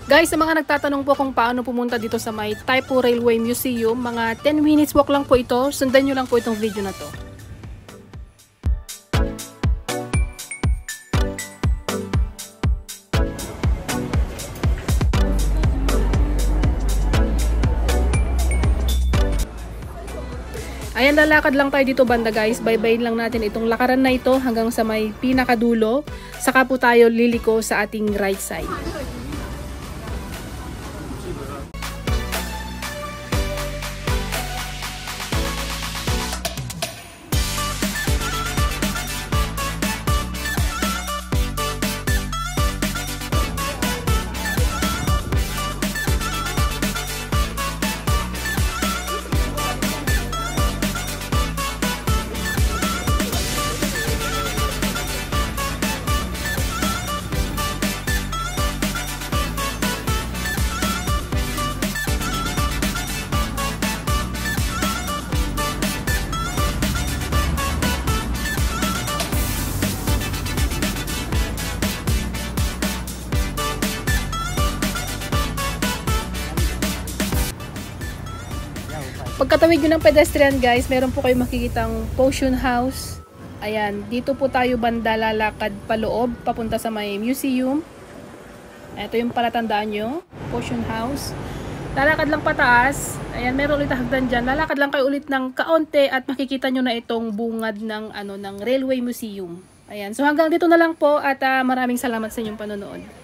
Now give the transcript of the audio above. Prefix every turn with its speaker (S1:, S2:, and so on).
S1: Guys, sa mga nagtatanong po kung paano pumunta dito sa may Taipo Railway Museum, mga 10 minutes walk lang po ito. Sundan nyo lang po itong video na to. Ayan, lalakad lang tayo dito banda guys. Baybayin lang natin itong lakaran na ito hanggang sa may pinakadulo. Saka po tayo liliko sa ating right side. Pagkatawid nyo ng pedestrian guys, meron po kayo makikitang potion house. Ayan, dito po tayo banda lalakad paloob, papunta sa may museum. Ito yung palatandaan nyo, potion house. Lalakad lang pataas. Ayan, meron ulit hagdan dyan. Lalakad lang kayo ulit ng kaunti at makikita nyo na itong bungad ng, ng Railway Museum. Ayan, so hanggang dito na lang po at maraming salamat sa inyong panonood.